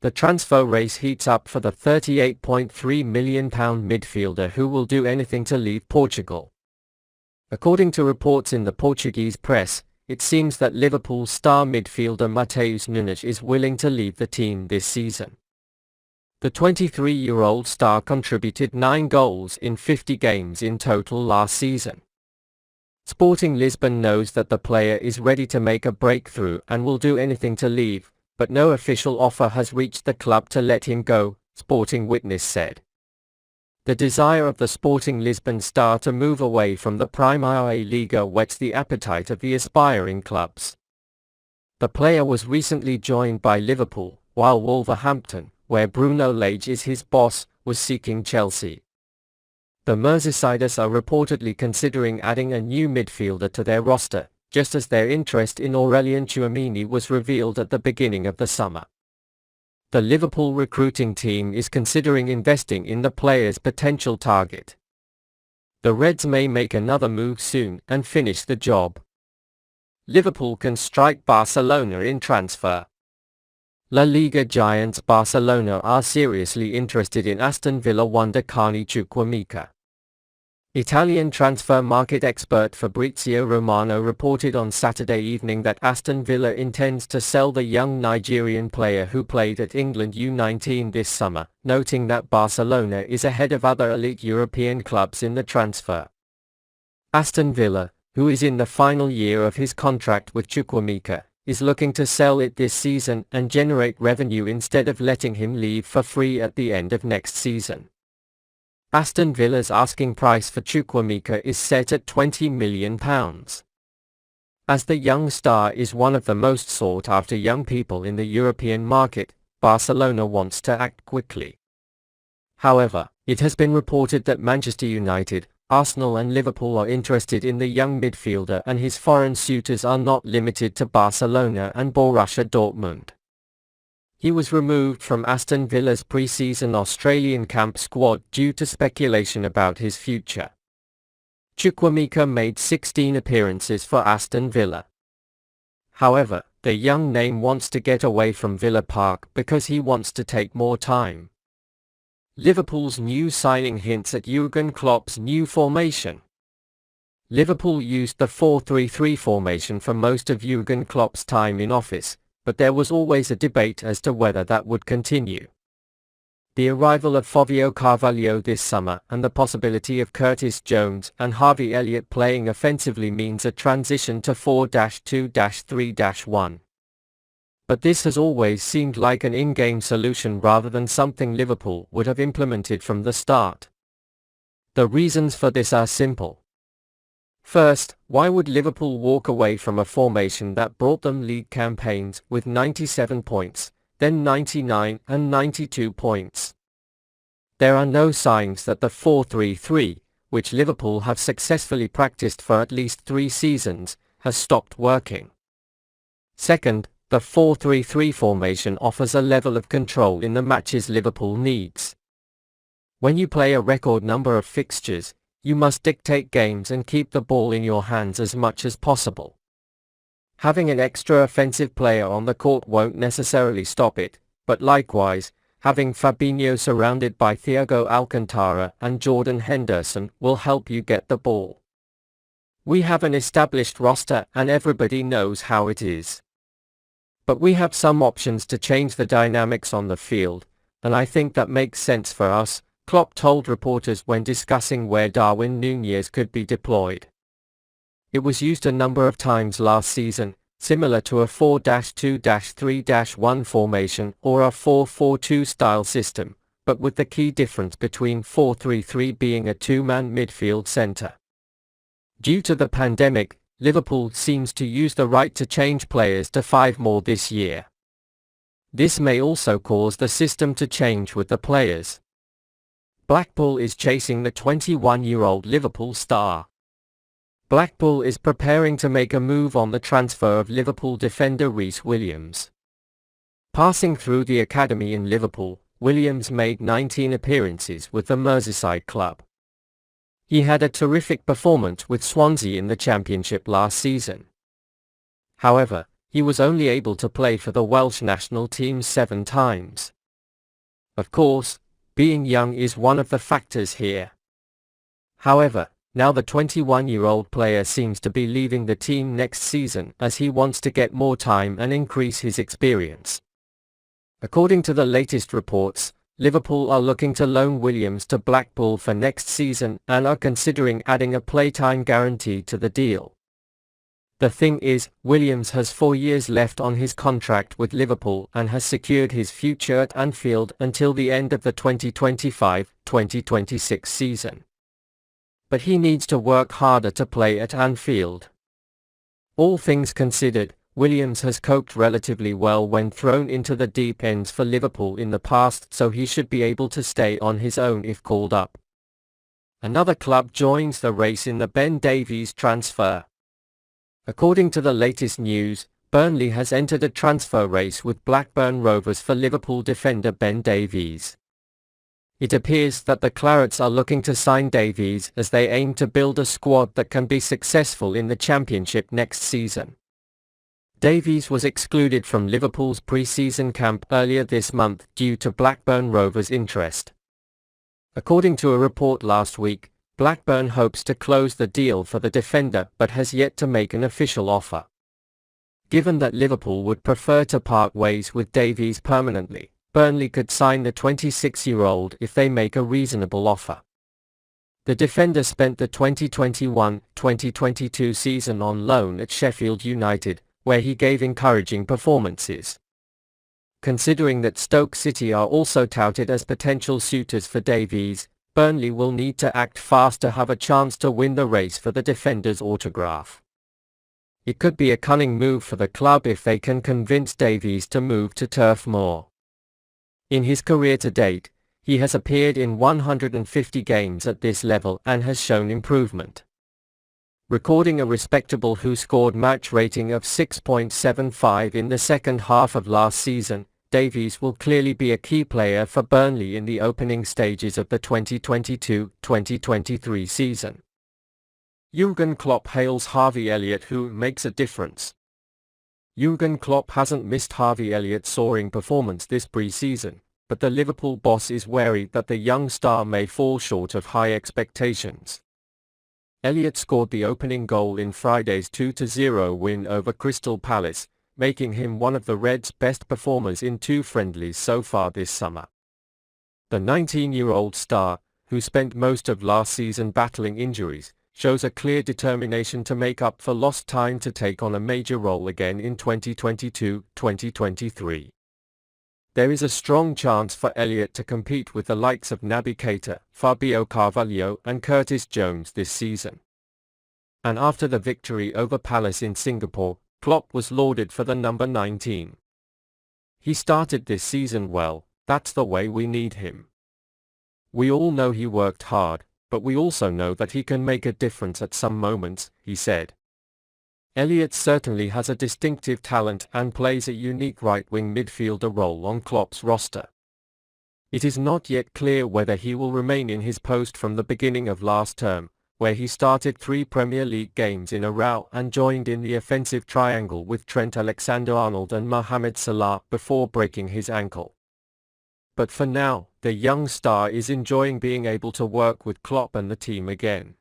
The transfer race heats up for the £38.3 million midfielder who will do anything to leave Portugal. According to reports in the Portuguese press, it seems that Liverpool star midfielder Matheus Nunes is willing to leave the team this season. The 23-year-old star contributed 9 goals in 50 games in total last season. Sporting Lisbon knows that the player is ready to make a breakthrough and will do anything to leave, but no official offer has reached the club to let him go, Sporting Witness said. The desire of the Sporting Lisbon star to move away from the Primeira Liga whets the appetite of the aspiring clubs. The player was recently joined by Liverpool, while Wolverhampton, where Bruno Lage is his boss, was seeking Chelsea. The Merseysiders are reportedly considering adding a new midfielder to their roster, just as their interest in Aurelien Tchouameni was revealed at the beginning of the summer. The Liverpool recruiting team is considering investing in the player's potential target. The Reds may make another move soon and finish the job. Liverpool can strike Barcelona in transfer. La Liga giants Barcelona are seriously interested in Aston Villa wonder Carney Chukwuemeka. Italian transfer market expert Fabrizio Romano reported on Saturday evening that Aston Villa intends to sell the young Nigerian player who played at England U19 this summer, noting that Barcelona is ahead of other elite European clubs in the transfer. Aston Villa, who is in the final year of his contract with Chukwuemeka, is looking to sell it this season and generate revenue instead of letting him leave for free at the end of next season. Aston Villa's asking price for Chukwuemeka is set at £20 million. As the young star is one of the most sought-after young people in the European market, Barcelona wants to act quickly. However, it has been reported that Manchester United, Arsenal and Liverpool are interested in the young midfielder, and his foreign suitors are not limited to Barcelona and Borussia Dortmund. He was removed from Aston Villa's pre-season Australian camp squad due to speculation about his future. Chukwuemeka made 16 appearances for Aston Villa. However, the young name wants to get away from Villa Park because he wants to take more time. Liverpool's new signing hints at Jurgen Klopp's new formation. Liverpool used the 4-3-3 formation for most of Jurgen Klopp's time in office, but there was always a debate as to whether that would continue. The arrival of Fabio Carvalho this summer and the possibility of Curtis Jones and Harvey Elliott playing offensively means a transition to 4-2-3-1. But this has always seemed like an in-game solution rather than something Liverpool would have implemented from the start. The reasons for this are simple. First, why would Liverpool walk away from a formation that brought them league campaigns with 97 points, then 99 and 92 points? There are no signs that the 4-3-3, which Liverpool have successfully practiced for at least 3 seasons, has stopped working. Second, the 4-3-3 formation offers a level of control in the matches Liverpool needs. When you play a record number of fixtures, you must dictate games and keep the ball in your hands as much as possible. Having an extra offensive player on the court won't necessarily stop it, but likewise, having Fabinho surrounded by Thiago Alcantara and Jordan Henderson will help you get the ball. We have an established roster and everybody knows how it is. But we have some options to change the dynamics on the field, and I think that makes sense for us, Klopp told reporters when discussing where Darwin Nunez could be deployed. It was used a number of times last season, similar to a 4-2-3-1 formation or a 4-4-2 style system, but with the key difference between 4-3-3 being a two-man midfield centre. Due to the pandemic, Liverpool seems to use the right to change players to 5 more this year. This may also cause the system to change with the players. Blackpool is chasing the 21-year-old Liverpool star. Blackpool is preparing to make a move on the transfer of Liverpool defender Rhys Williams. Passing through the academy in Liverpool, Williams made 19 appearances with the Merseyside club. He had a terrific performance with Swansea in the Championship last season. However, he was only able to play for the Welsh national team 7 times. Of course, being young is one of the factors here. However, now the 21-year-old player seems to be leaving the team next season as he wants to get more time and increase his experience. According to the latest reports, Liverpool are looking to loan Williams to Blackpool for next season and are considering adding a playtime guarantee to the deal. The thing is, Williams has 4 years left on his contract with Liverpool and has secured his future at Anfield until the end of the 2025-2026 season. But he needs to work harder to play at Anfield. All things considered, Williams has coped relatively well when thrown into the deep ends for Liverpool in the past, so he should be able to stay on his own if called up. Another club joins the race in the Ben Davies transfer. According to the latest news, Burnley has entered a transfer race with Blackburn Rovers for Liverpool defender Ben Davies. It appears that the Clarets are looking to sign Davies as they aim to build a squad that can be successful in the Championship next season. Davies was excluded from Liverpool's pre-season camp earlier this month due to Blackburn Rovers' interest. According to a report last week, Blackburn hopes to close the deal for the defender but has yet to make an official offer. Given that Liverpool would prefer to part ways with Davies permanently, Burnley could sign the 26-year-old if they make a reasonable offer. The defender spent the 2021-2022 season on loan at Sheffield United, where he gave encouraging performances. Considering that Stoke City are also touted as potential suitors for Davies, Burnley will need to act fast to have a chance to win the race for the defender's autograph. It could be a cunning move for the club if they can convince Davies to move to Turf Moor. In his career to date, he has appeared in 150 games at this level and has shown improvement. Recording a respectable WhoScored match rating of 6.75 in the second half of last season, Davies will clearly be a key player for Burnley in the opening stages of the 2022-2023 season. Jurgen Klopp hails Harvey Elliott, who makes a difference. Jurgen Klopp hasn't missed Harvey Elliott's soaring performance this pre-season, but the Liverpool boss is wary that the young star may fall short of high expectations. Elliott scored the opening goal in Friday's 2-0 win over Crystal Palace, making him one of the Reds' best performers in 2 friendlies so far this summer. The 19-year-old star, who spent most of last season battling injuries, shows a clear determination to make up for lost time to take on a major role again in 2022-2023. There is a strong chance for Elliott to compete with the likes of Naby Keita, Fabio Carvalho and Curtis Jones this season. And after the victory over Palace in Singapore, Klopp was lauded for the number 19. He started this season well, that's the way we need him. We all know he worked hard, but we also know that he can make a difference at some moments, he said. Elliott certainly has a distinctive talent and plays a unique right-wing midfielder role on Klopp's roster. It is not yet clear whether he will remain in his post from the beginning of last term, where he started 3 Premier League games in a row and joined in the offensive triangle with Trent Alexander-Arnold and Mohamed Salah before breaking his ankle. But for now, the young star is enjoying being able to work with Klopp and the team again.